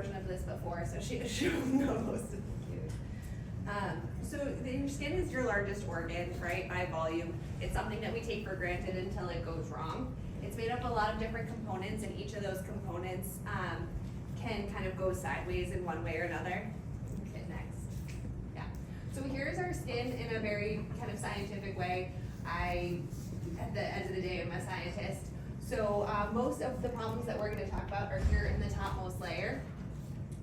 version of this before, so she'll know most of the cues. So your skin is your largest organ, right, by volume. It's something that we take for granted until it goes wrong. It's made up of a lot of different components, and each of those components can kind of go sideways in one way or another. Okay, next. Yeah. So here's our skin in a very kind of scientific way. At the end of the day, I'm a scientist. So most of the problems that we're going to talk about are here in the topmost layer.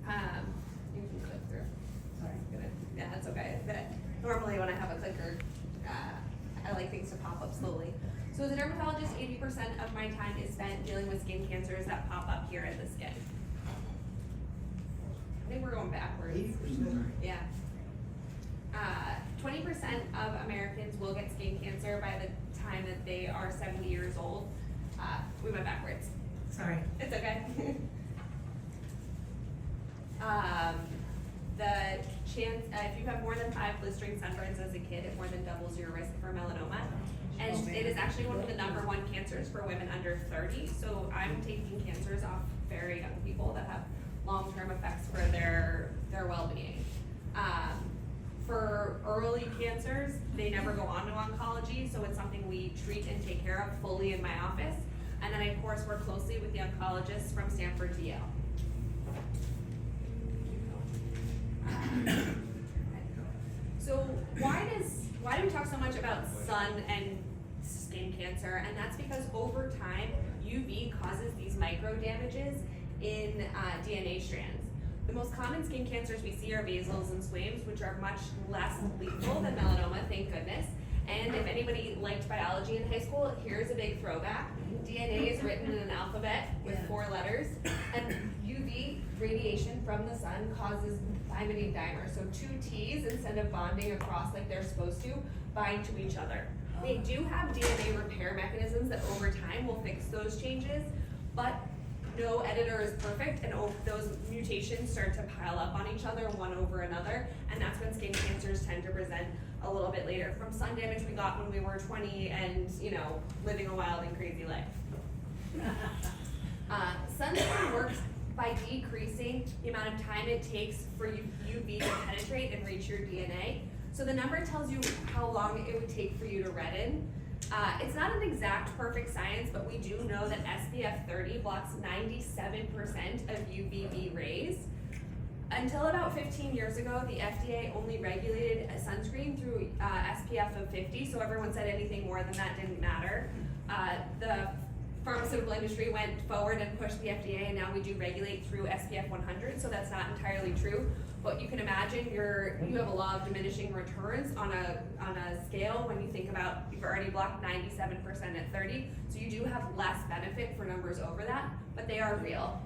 You can click through. Sorry. Yeah, that's okay. But normally when I have a clicker, I like things to pop up slowly. So as a dermatologist, 80% of my time is spent dealing with skin cancers that pop up here in the skin. I think we're going backwards. 80%? Yeah. 20% of Americans will get skin cancer by the time that they are 70 years old. We went backwards. Sorry. It's okay. The chance, if you have more than 5 blistering sunburns as a kid, it more than doubles your risk for melanoma. And it is actually one of the #1 cancers for women under 30. So I'm taking cancers off very young people that have long-term effects for their well-being. For early cancers, they never go on to oncology, so it's something we treat and take care of fully in my office. And then I, of course, work closely with the oncologists from Stanford to Yale. So why do we talk so much about sun and skin cancer? And that's because over time, UV causes these micro damages in DNA strands. The most common skin cancers we see are basals and squamous, which are much less lethal than melanoma, thank goodness. And if anybody liked biology in high school, here's a big throwback. DNA is written in an alphabet with 4 letters, and UV radiation from the sun causes thymidine dimer. So 2 T's, instead of bonding across like they're supposed to, bind to each other. They do have DNA repair mechanisms that over time will fix those changes, but no editor is perfect, and those mutations start to pile up on each other, one over another, and that's when skin cancers tend to present a little bit later from sun damage we got when we were 20 and, you know, living a wild and crazy life. Sunscreen works by decreasing the amount of time it takes for UV to penetrate and reach your DNA. So the number tells you how long it would take for you to redden. It's not an exact perfect science, but we do know that SPF 30 blocks 97% of UVB rays. Until about 15 years ago, the FDA only regulated a sunscreen through SPF of 50, so everyone said anything more than that didn't matter. The pharmaceutical industry went forward and pushed the FDA, and now we do regulate through SPF 100, so that's not entirely true. But you can imagine you have a law of diminishing returns on a scale when you think about you've already blocked 97% at 30, so you do have less benefit for numbers over that, but they are real.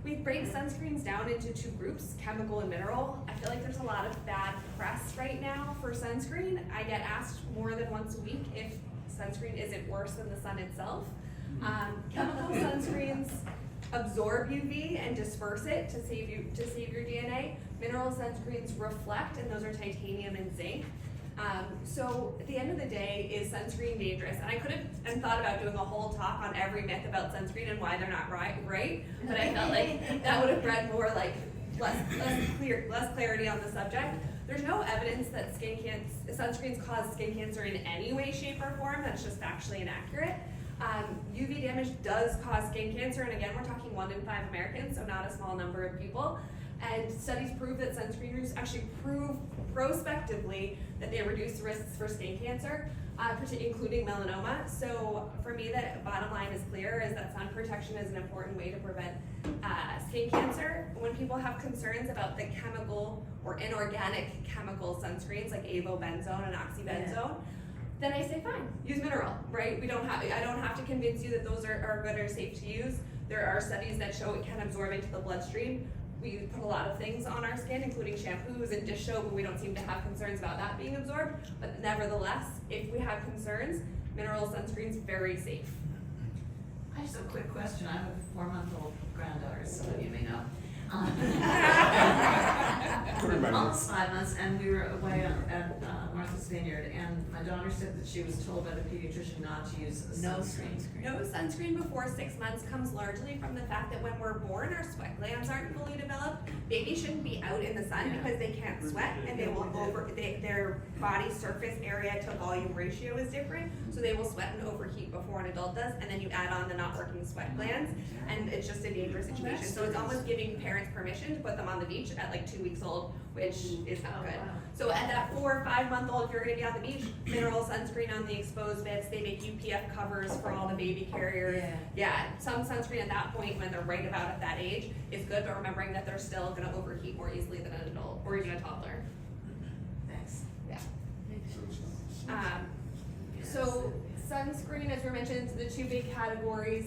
We break sunscreens down into 2 groups, chemical and mineral. I feel like there's a lot of bad press right now for sunscreen. I get asked more than once a week if sunscreen isn't worse than the sun itself. Chemical sunscreens absorb UV and disperse it to save your DNA. Mineral sunscreens reflect, and those are titanium and zinc. So at the end of the day, is sunscreen dangerous? And I could have thought about doing a whole talk on every myth about sunscreen and why they're not right, but I felt like that would have bred more like less clarity on the subject. There's no evidence that sunscreens cause skin cancer in any way, shape, or form. That's just factually inaccurate. UV damage does cause skin cancer, and again, we're talking 1 in 5 Americans, so not a small number of people. And studies prove that sunscreen use actually prove prospectively that they reduce risks for skin cancer, including melanoma. So for me, the bottom line is clear, is that sun protection is an important way to prevent skin cancer. When people have concerns about the chemical or inorganic chemical sunscreens like avobenzone and oxybenzone, then I say fine, use mineral, right? I don't have to convince you that those are good or safe to use. There are studies that show it can absorb into the bloodstream. We put a lot of things on our skin, including shampoos and dish soap, and we don't seem to have concerns about that being absorbed. But nevertheless, if we have concerns, mineral sunscreen's very safe. I just have a quick question. I have a 4-month-old granddaughter, some of you may know. Almost 5 months, and we were away at Martha's Vineyard, and my daughter said that she was told by the pediatrician not to use a No sunscreen. sunscreen. No sunscreen before 6 months comes largely from the fact that when we're born, our sweat glands aren't fully developed. Babies shouldn't be out in the sun Yeah. because they can't sweat and they will their body surface area to volume ratio is different, so they will sweat and overheat before an adult does, and then you add on the not working sweat glands, and it's just a dangerous situation. So it's almost giving parents permission to put them on the beach at like 2 weeks old, which is not good. So at that 4 or 5 month old, if you're gonna be on the beach, mineral sunscreen on the exposed bits. They make UPF covers for all the baby carriers. Yeah, some sunscreen at that point when they're right about at that age is good, but remembering that they're still gonna overheat more easily than an adult or even a toddler. Thanks. Yeah. So sunscreen, as we mentioned, the two big categories.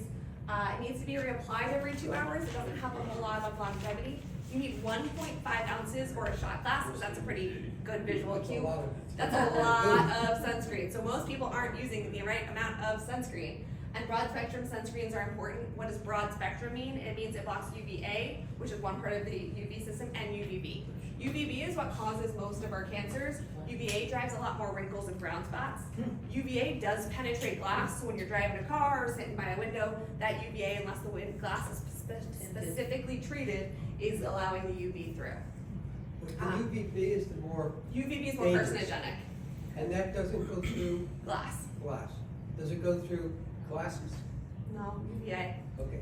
It needs to be reapplied every 2 hours. It doesn't have a whole lot of longevity. You need 1.5 ounces or a shot glass, because that's a pretty good visual cue. That's a lot of sunscreen. So most people aren't using the right amount of sunscreen. And broad spectrum sunscreens are important. What does broad spectrum mean? It means it blocks UVA, which is one part of the UV system, and UVB. UVB is what causes most of our cancers. UVA drives a lot more wrinkles and brown spots. UVA does penetrate glass, so when you're driving a car or sitting by a window, that UVA, unless the glass is specifically treated, is allowing the UV through. But the UVB is the more, UVB is more dangerous. carcinogenic. and that doesn't go through Glass. glass. Does it go through glasses? No, UVA. Okay,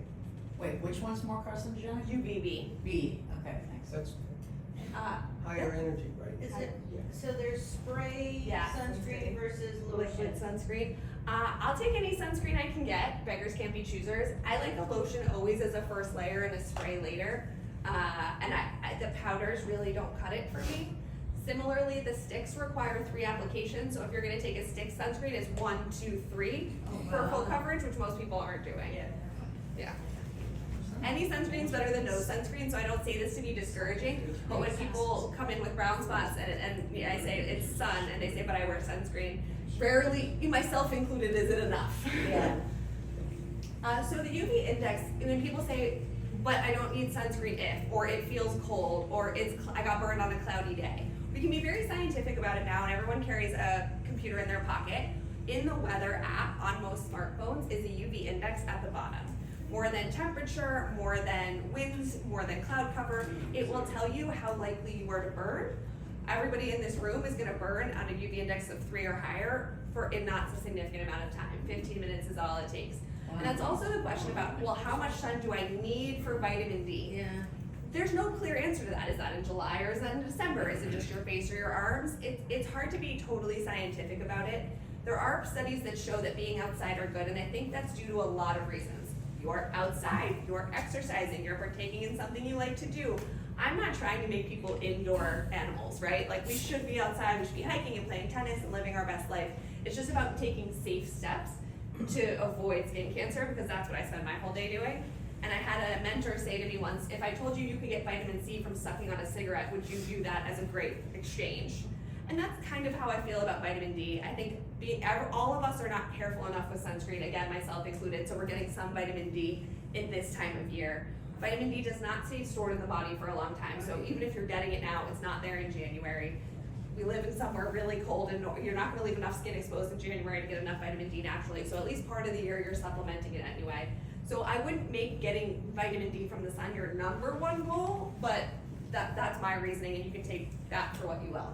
Wait, which one's more carcinogenic? UVB. B, okay, thanks. that's Uh, higher energy, right? Is it, Yeah. so there's spray Yeah. sunscreen versus liquid lotion? sunscreen. I'll take any sunscreen I can get. Beggars can't be choosers. I like a lotion always as a first layer and a spray later. And the powders really don't cut it for me. Similarly, the sticks require 3 applications. So if you're gonna take a stick sunscreen, it's 1, 2, 3 for full coverage, which most people aren't doing. Yeah. Any sunscreen's better than no sunscreen, so I don't say this to be discouraging, but when people come in with brown spots and yeah, I say it's sun, and they say, but I wear sunscreen, rarely, myself included, is it enough? Yeah. So the UV index, when people say, but I don't need sunscreen if, or it feels cold, or I got burned on a cloudy day. We can be very scientific about it now, and everyone carries a computer in their pocket. In the weather app on most smartphones is a UV index at the bottom. More than temperature, more than winds, more than cloud cover, it will tell you how likely you are to burn. Everybody in this room is gonna burn on a UV index of 3 or higher for in not a significant amount of time. 15 minutes is all it takes. And that's also the question about, well, how much sun do I need for vitamin D? Yeah. There's no clear answer to that. Is that in July or is that in December? Is it just your face or your arms? It's hard to be totally scientific about it. There are studies that show that being outside are good, and I think that's due to a lot of reasons. You're outside, you're exercising, you're partaking in something you like to do. I'm not trying to make people indoor animals, right? Like, we should be outside, we should be hiking and playing tennis and living our best life. It's just about taking safe steps to avoid skin cancer, because that's what I spend my whole day doing. And I had a mentor say to me once, if I told you you could get vitamin C from sucking on a cigarette, would you view that as a great exchange? And that's kind of how I feel about vitamin D. I think all of us are not careful enough with sunscreen, again, myself included, so we're getting some vitamin D in this time of year. Vitamin D does not stay stored in the body for a long time, so even if you're getting it now, it's not there in January. We live in somewhere really cold, and you're not gonna leave enough skin exposed in January to get enough vitamin D naturally, so at least part of the year you're supplementing it anyway. So I wouldn't make getting vitamin D from the sun your #1 goal, but that's my reasoning, and you can take that for what you will.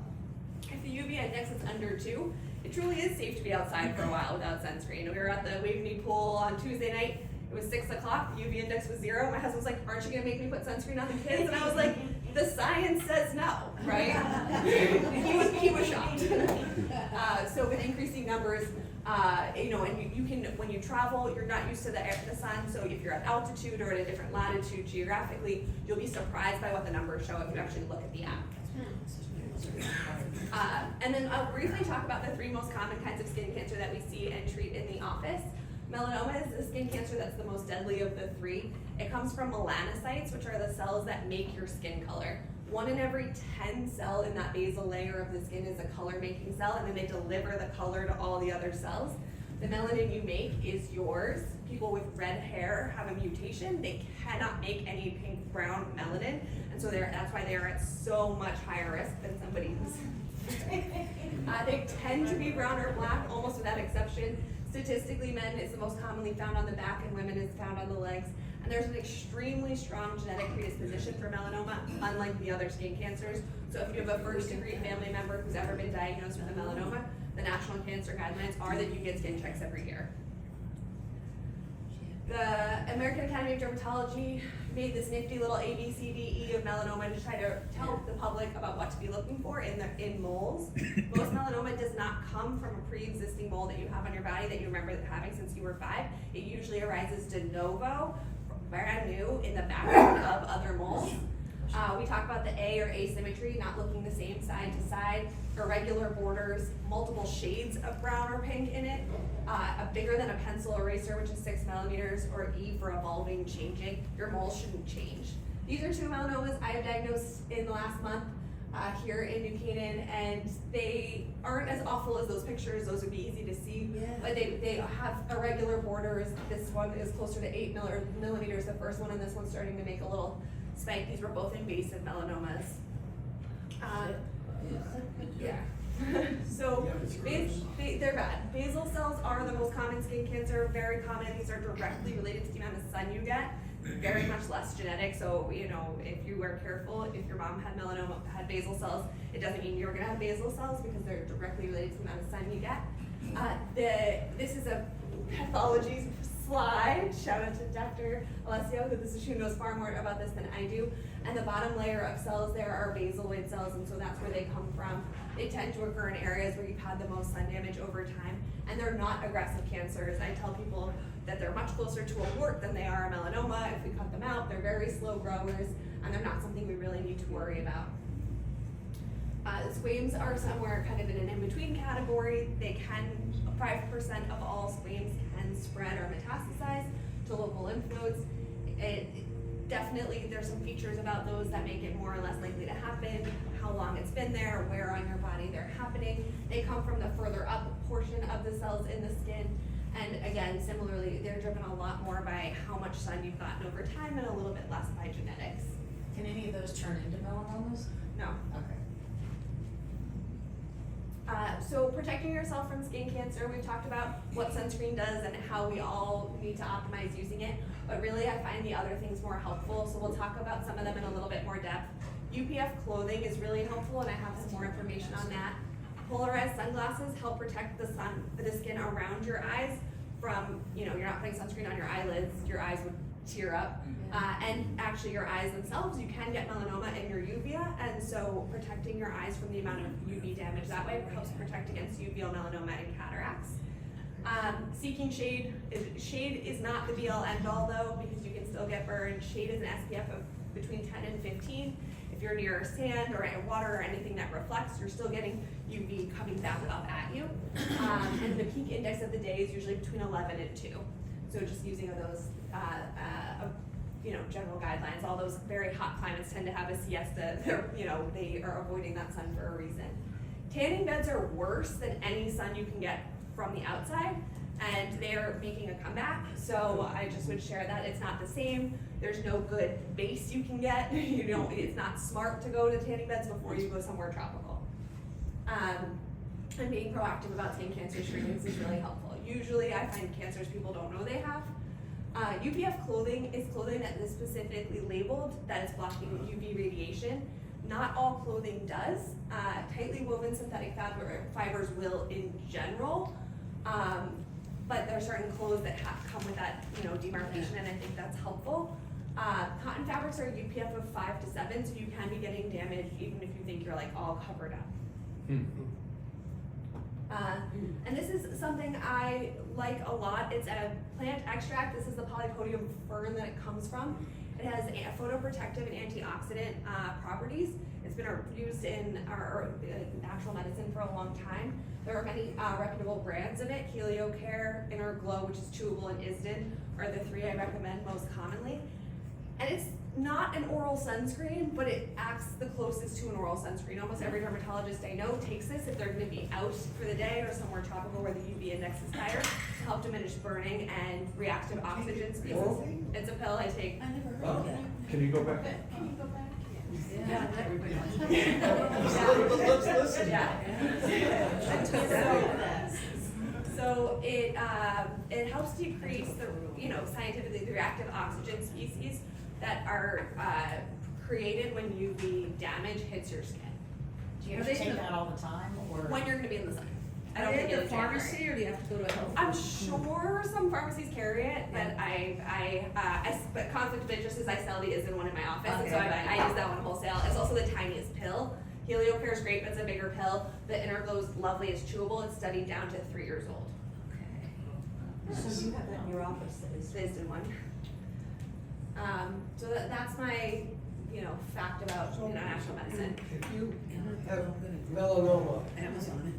If the UV index is under 2, it truly is safe to be outside for a while without sunscreen. We were at the Waveney pool on Tuesday night. It was 6 o'clock, the UV index was 0. My husband was like, aren't you gonna make me put sunscreen on the kids? And I was like, the science says no, right? he was shocked. So with increasing numbers, and you can, when you travel, you're not used to the sun, so if you're at altitude or at a different latitude geographically, you'll be surprised by what the numbers show if you actually look at the app. And then I'll briefly talk about the 3 most common kinds of skin cancer that we see and treat in the office. Melanoma is the skin cancer that's the most deadly of the 3. It comes from melanocytes, which are the cells that make your skin color. 1 in every 10 cell in that basal layer of the skin is a color-making cell, and then they deliver the color to all the other cells. The melanin you make is yours. People with red hair have a mutation. They cannot make any pink, brown melanin, And so that's why they're at so much higher risk than somebody who's they tend to be brown or black, almost without exception. Statistically, men is the most commonly found on the back, and women is found on the legs. And there's an extremely strong genetic predisposition for melanoma, unlike the other skin cancers. So if you have a first-degree family member who's ever been diagnosed with a melanoma, the national cancer guidelines are that you get skin checks every year. The American Academy of Dermatology made this nifty little ABCDE of melanoma to try to tell the public about what to be looking for in moles. Most melanoma does not come from a pre-existing mole that you have on your body that you remember having since you were 5. It usually arises de novo, brand new, in the background of other moles. We talk about the A or asymmetry, not looking the same side to side, irregular borders, multiple shades of brown or pink in it, bigger than a pencil eraser, which is 6 millimeters, or E for evolving, changing. Your moles shouldn't change. These are 2 melanomas I have diagnosed in the last month here in New Canaan, and they aren't as awful as those pictures. Those would be easy to see, but they have irregular borders. This one is closer to 8 millimeters, the first one, and this one's starting to make a little spike. These were both invasive melanomas. Yeah. So they're bad. Basal cells are the most common skin cancer, very common. These are directly related to the amount of sun you get. Very much less genetic, so if you are careful, if your mom had melanoma, had basal cells, it doesn't mean you're gonna have basal cells because they're directly related to the amount of sun you get. This is a pathology slide. Shout out to Dr. Alessio, who knows far more about this than I do. And the bottom layer of cells there are basaloid cells, and so that's where they come from. They tend to occur in areas where you've had the most sun damage over time, and they're not aggressive cancers. I tell people that they're much closer to a wart than they are a melanoma. If we cut them out, they're very slow growers, and they're not something we really need to worry about. Squames are somewhere kind of in an in-between category. 5% of all squames can spread or metastasize to local lymph nodes. Definitely, there's some features about those that make it more or less likely to happen, how long it's been there, where on your body they're happening. They come from the further up portion of the cells in the skin. And again, similarly, they're driven a lot more by how much sun you've gotten over time and a little bit less by genetics. Can any of those turn into melanomas? No. Okay. So protecting yourself from skin cancer, we've talked about what sunscreen does and how we all need to optimize using it, but really I find the other things more helpful, so we'll talk about some of them in a little bit more depth. UPF clothing is really helpful, and I have some more information on that. Polarized sunglasses help protect the skin around your eyes from, you're not putting sunscreen on your eyelids, your eyes would tear up. And actually your eyes themselves, you can get melanoma in your uvea, and so protecting your eyes from the amount of UV damage that way helps protect against uveal melanoma and cataracts. Seeking shade is not the be-all end-all though, because you can still get burned. Shade is an SPF of between 10 and 15. If you're near sand or water or anything that reflects, you're still getting UV coming back up at you. And the peak index of the day is usually between 11 and 2. So just using those general guidelines. All those very hot climates tend to have a siesta. They are avoiding that sun for a reason. Tanning beds are worse than any sun you can get from the outside, and they are making a comeback. So I just would share that it's not the same. There's no good base you can get. It's not smart to go to tanning beds before you go somewhere tropical. And being proactive about skin cancer screenings is really helpful. Usually I find cancers people don't know they have. UPF clothing is clothing that is specifically labeled that is blocking UV radiation. Not all clothing does. Tightly woven synthetic fibers will in general, but there are certain clothes that come with that demarcation, and I think that's helpful. Cotton fabrics are UPF of 5 to 7, so you can be getting damage even if you think you're all covered up. And this is something I like a lot. It's a plant extract. This is the polypodium fern that it comes from. It has photoprotective and antioxidant properties. It's been used in natural medicine for a long time. There are many reputable brands of it. HelioCare, Inner Glow, which is chewable, and Isden are the 3 I recommend most commonly. And it's not an oral sunscreen, but it acts the closest to an oral sunscreen. Almost every dermatologist I know takes this if they're going to be out for the day or somewhere tropical where the UV index is higher to help diminish burning and reactive oxygen species. It's a pill I take. I never heard of that. Can you go back? Can you go back? But let's listen. So it helps decrease scientifically the reactive oxygen species that are created when UV damage hits your skin. Do you have to take that all the time, or? When you're gonna be in the sun. I Are don't they think in the it's January. pharmacy or do you have to go to a health? I'm sure some pharmacies carry it, but but conflict of interest is I sell these in one in my office, and so Okay. I use that one wholesale. It's also the tiniest pill. Heliocare is great, but it's a bigger pill. The Interglow's lovely, it's chewable, it's studied down to 3 years old. So you have that in your office that is. It's in one. So that's my, fact about international medicine. If you have melanoma, Amazon.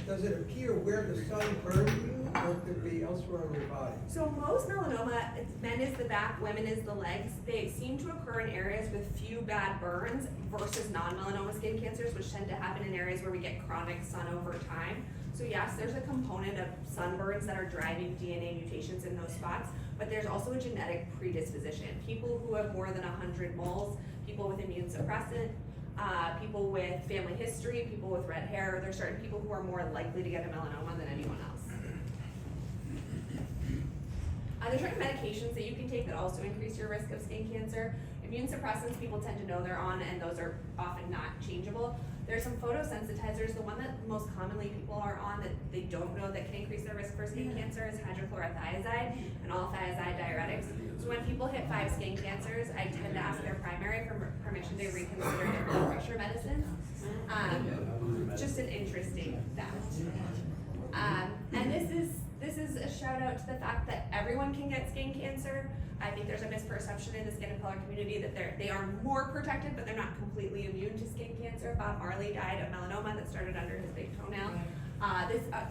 does it appear where the sun burned you, or could it be elsewhere on your body? So most melanoma, men is the back, women is the legs. They seem to occur in areas with few bad burns versus non-melanoma skin cancers, which tend to happen in areas where we get chronic sun over time. So yes, there's a component of sunburns that are driving DNA mutations in those spots, but there's also a genetic predisposition. People who have more than 100 moles, people with immune suppressant, people with family history, people with red hair, there's certain people who are more likely to get a melanoma than anyone else. There's certain medications that you can take that also increase your risk of skin cancer. Immune suppressants people tend to know they're on, and those are often not changeable. There's some photosensitizers. The one that most commonly people are on that they don't know that can increase their risk for skin cancer is hydrochlorothiazide and all thiazide diuretics. So when people hit 5 skin cancers, I tend to ask their primary for permission to reconsider their blood pressure medicines. Just an interesting fact. And this is a shout out to the fact that everyone can get skin cancer. I think there's a misperception in the skin of color community that they are more protected, but they're not completely immune to skin cancer. Bob Marley died of melanoma that started under his big toenail.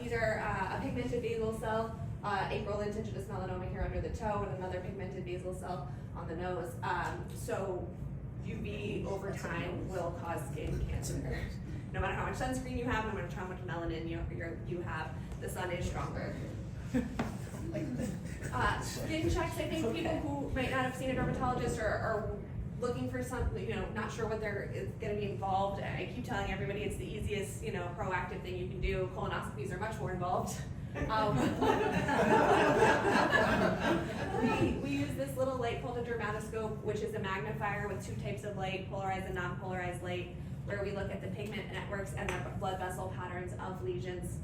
These are a pigmented basal cell, April lentiginous melanoma here under the toe, and another pigmented basal cell on the nose. So UV over time will cause skin cancer. No matter how much sunscreen you have, no matter how much melanin you have, the sun is stronger. Skin checks, I think people who might not have seen a dermatologist or are looking for something, not sure what is gonna be involved. I keep telling everybody it's the easiest, proactive thing you can do. Colonoscopies are much more involved. We use this little light called a dermatoscope, which is a magnifier with 2 types of light, polarized and non-polarized light, where we look at the pigment networks and the blood vessel patterns of lesions,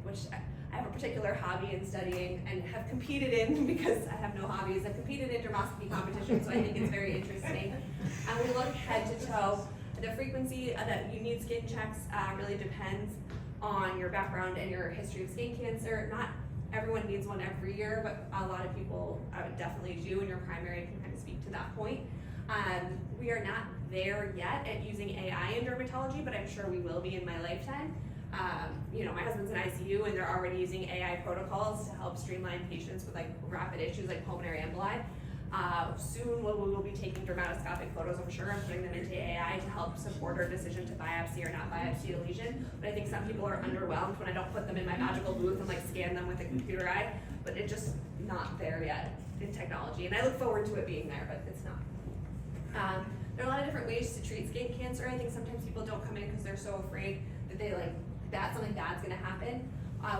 which I have a particular hobby in studying and have competed in because I have no hobbies. I've competed in dermoscopy competitions, so I think it's very interesting. And we look head to toe. The frequency that you need skin checks really depends on your background and your history of skin cancer. Not everyone needs one every year, but a lot of people definitely do, and your primary can kind of speak to that point. We are not there yet at using AI in dermatology, but I'm sure we will be in my lifetime. My husband's in ICU and they're already using AI protocols to help streamline patients with rapid issues like pulmonary emboli. Soon we will be taking dermatoscopic photos, I'm sure, and putting them into AI to help support our decision to biopsy or not biopsy a lesion. But I think some people are underwhelmed when I don't put them in my magical booth and scan them with a computer eye, but it's just not there yet in technology. And I look forward to it being there, but it's not. There are a lot of different ways to treat skin cancer. I think sometimes people don't come in because they're so afraid that something bad's gonna happen.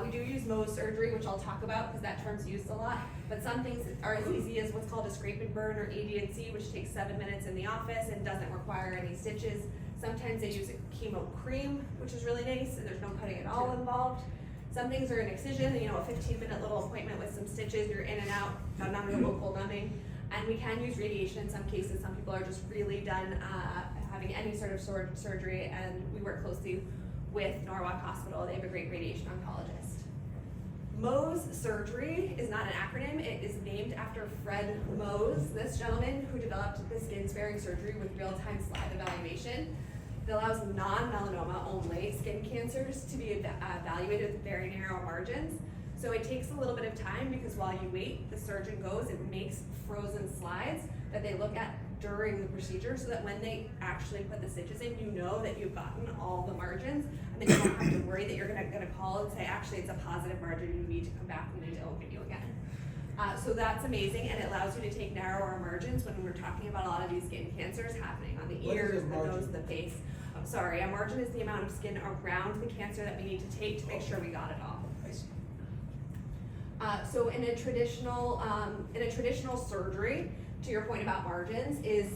We do use Mohs surgery, which I'll talk about because that term's used a lot, but some things are as easy as what's called a scrape and burn or AD&C, which takes 7 minutes in the office and doesn't require any stitches. Sometimes they use a chemo cream, which is really nice, and there's no cutting at all involved. Some things are an excision, a 15-minute little appointment with some stitches, you're in and out, none of the local numbing. And we can use radiation in some cases. Some people are just really done having any sort of surgery, and we work closely with Norwalk Hospital. They have a great radiation oncologist. Mohs surgery is not an acronym. It is named after Fred Mohs, this gentleman who developed the skin sparing surgery with real-time slide evaluation that allows non-melanoma only skin cancers to be evaluated with very narrow margins. So it takes a little bit of time because while you wait, the surgeon goes and makes frozen slides that they look at during the procedure so that when they actually put the stitches in, you know that you've gotten all the margins, and then you don't have to worry that you're gonna call and say, actually it's a positive margin, you need to come back, we need to open you again. So that's amazing, and it allows you to take narrower margins when we're talking about a lot of these skin cancers happening on the What is ears, a the margin? nose, the face. I'm sorry, a margin is the amount of skin around the cancer that we need to take to make sure we got it all. I see. So in a traditional surgery, to your point about margins, is,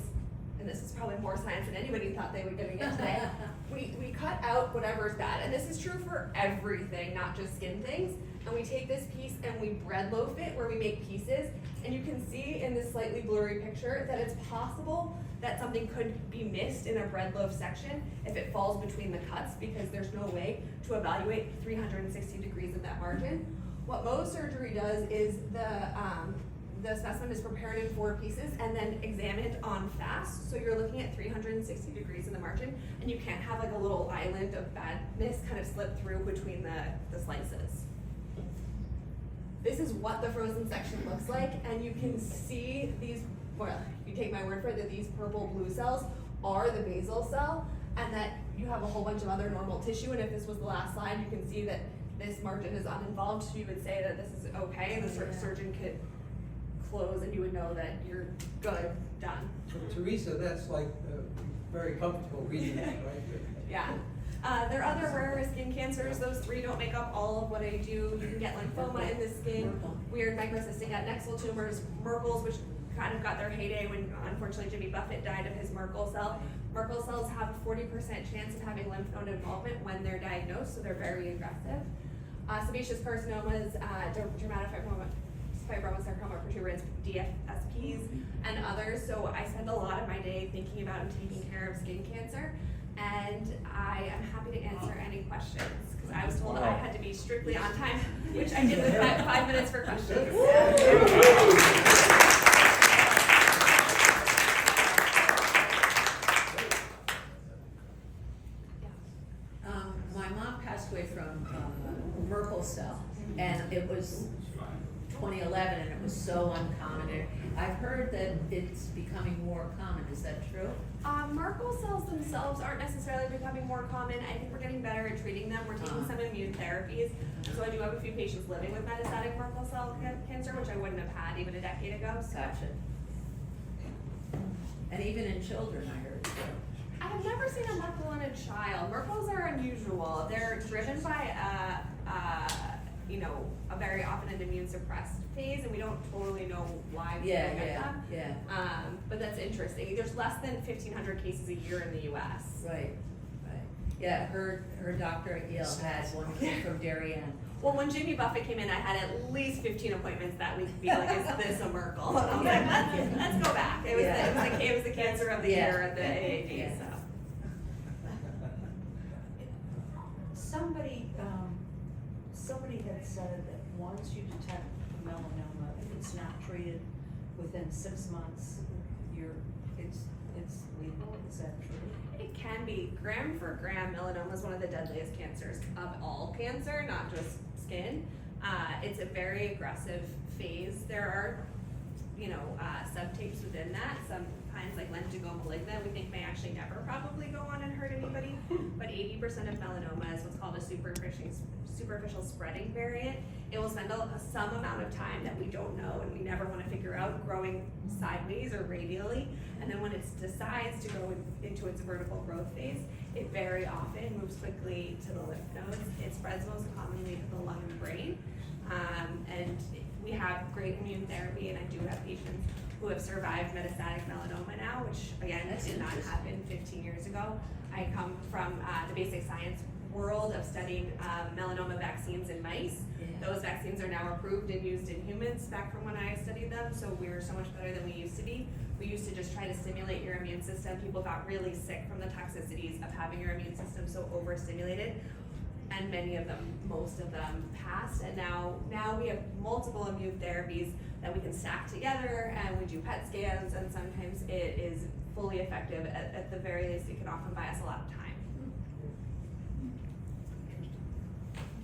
and this is probably more science than anybody thought they would get today, we cut out whatever's bad, and this is true for everything, not just skin things, and we take this piece and we bread loaf it where we make pieces, and you can see in this slightly blurry picture that it's possible that something could be missed in a bread loaf section if it falls between the cuts, because there's no way to evaluate 360 degrees of that margin. What Mohs surgery does is the specimen is prepared in 4 pieces and then examined on fast. So you're looking at 360 degrees in the margin, and you can't have like a little island of badness kind of slip through between the slices. This is what the frozen section looks like, and you can see these, well, you take my word for it, that these purple blue cells are the basal cell, and that you have a whole bunch of other normal tissue, and if this was the last slide, you can see that this margin is uninvolved, so you would say that this is okay, and the surgeon could close and you would know that you're good, done. So Teresa, that's like very comfortable reading that, right? Yeah. There are other rarer skin cancers. Those 3 don't make up all of what I do. You can get lymphoma in the skin, weird microcystic adnexal tumors, Merkel's, which kind of got their heyday when unfortunately Jimmy Buffett died of his Merkel cell. Merkel cells have a 40% chance of having lymph node involvement when they're diagnosed, so they're very aggressive. Sebaceous carcinomas, dermatofibromas, sarcoma protuberans, DFSPs, and others. So I spend a lot of my day thinking about and taking care of skin cancer, and I am happy to answer any questions, because I was told I had to be strictly on time, which I did with 5 minutes for questions. My mom passed away from Merkel cell, and it was 2011, and it was so uncommon. I've heard that it's becoming more common. Is that true? Merkel cells themselves aren't necessarily becoming more common. I think we're getting better at treating them. We're taking some immune therapies. So I do have a few patients living with metastatic Merkel cell cancer, which I wouldn't have had even a decade ago. So. Gotcha. And even in children, I heard. I have never seen a Merkel in a child. Merkels are unusual. They're driven by a very often an immune suppressed phase, and we don't totally know why we get them. Yeah. But that's interesting. There's less than 1,500 cases a year in the U.S. Right. Yeah, her doctor at Yale had one from Darien. Well, when Jimmy Buffett came in, I had at least 15 appointments that week to be like, is this a Merkel? And I was like, let's go back. It was the cancer of the year at the AAD. Yeah. So. Somebody had said that once you detect melanoma, if it's not treated within 6 months, it's lethal. Is that true? It can be. Gram for gram, melanoma is one of the deadliest cancers of all cancer, not just skin. It's a very aggressive phase. There are, subtypes within that. Sometimes, like lentigo malignant, we think may actually never probably go on and hurt anybody. But 80% of melanoma is what's called a superficial spreading variant. It will spend some amount of time that we don't know and we never want to figure out, growing sideways or radially. And then when it decides to go into its vertical growth phase, it very often moves quickly to the lymph nodes. It spreads most commonly to the lung and brain. And we have great immune therapy, and I do have patients who have survived metastatic melanoma now, which again, did not happen 15 years ago. I come from the basic science world of studying melanoma vaccines in mice. Yeah. Those vaccines are now approved and used in humans back from when I studied them, so we're so much better than we used to be. We used to just try to stimulate your immune system. People got really sick from the toxicities of having your immune system so overstimulated, and most of them passed, and now we have multiple immune therapies that we can stack together, and we do PET scans, and sometimes it is fully effective. At the very least, it can often buy us a lot of time.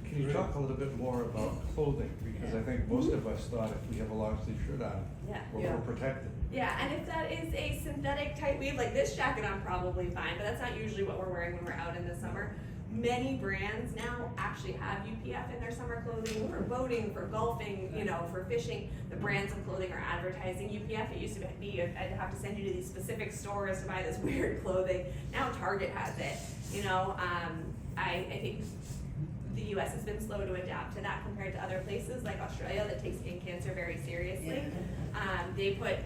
Can you talk a little bit more about clothing? Because I think most of us thought if we have a long sleeve shirt on, we're protected. Yeah, and if that is a synthetic type weave, like this jacket, I'm probably fine, but that's not usually what we're wearing when we're out in the summer. Many brands now actually have UPF in their summer clothing for boating, for golfing, you know, for fishing. The brands of clothing are advertising UPF. It used to be, I'd have to send you to these specific stores to buy this weird clothing. Now Target has it, you know. I think the US has been slow to adapt to that compared to other places like Australia that takes skin cancer very seriously. They put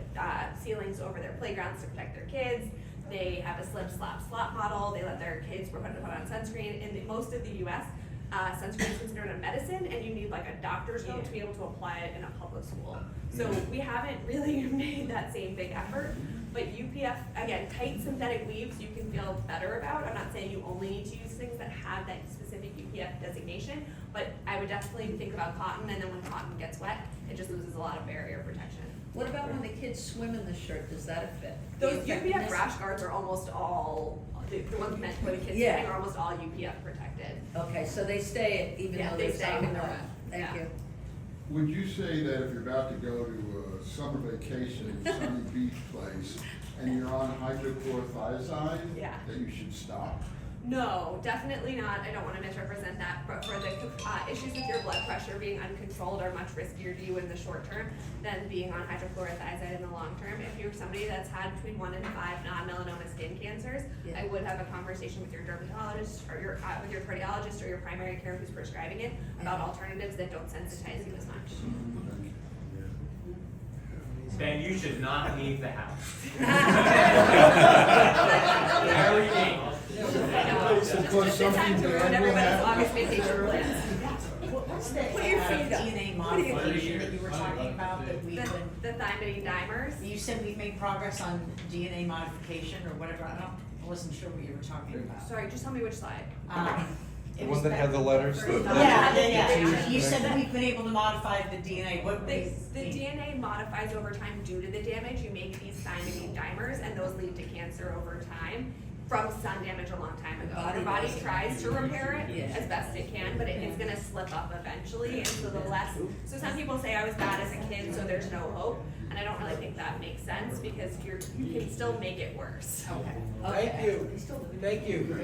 ceilings over their playgrounds to protect their kids. They have a slip, slap, slop model. They let their kids put on sunscreen. In most of the US, sunscreen is considered a medicine, and you need like a doctor's note to be able to apply it in a public school. So we haven't really made that same big effort. But UPF, again, tight synthetic weaves you can feel better about. I'm not saying you only need to use things that have that specific UPF designation, but I would definitely think about cotton, and then when cotton gets wet, it just loses a lot of barrier protection. What about when the kids swim in the shirt, does that fit? Those UPF rash guards are almost all, the ones meant for the kids swimming are almost all UPF protected. Okay, so they stay even though they they're stay soaking when they're wet. wet. Thank Yeah. you. Would you say that if you're about to go to a summer vacation, sunny beach place, and you're on hydrochlorothiazide, Yeah. that you should stop? No, definitely not. I don't want to misrepresent that, but for the issues with your blood pressure being uncontrolled are much riskier to you in the short term than being on hydrochlorothiazide in the long term. If you're somebody that's had between 1 and 5 non-melanoma skin cancers, I would have a conversation with your dermatologist or with your cardiologist or your primary care who's prescribing it about alternatives that don't sensitize you as much. Ben, you should not leave the house. Just the time to ruin everybody's August vacation plans. What's the Put your feet up. DNA What are you modification that you were talking about that we've been, The thymidine dimers. you said we made progress on DNA modification or whatever, I wasn't sure what you were talking about. Sorry, just tell me which slide. The one that had the letters? Yeah. You said we've been able to modify the DNA, what The was DNA modifies over time due to the damage. You make these thymidine dimers, and those lead to cancer over time from sun damage a long time ago. Your body tries to repair it as best it can, but it's gonna slip up eventually, and so the less, so some people say I was bad as a kid, so there's no hope, and I don't really think that makes sense, because you can still make it worse. Okay. Thank you. Thank you.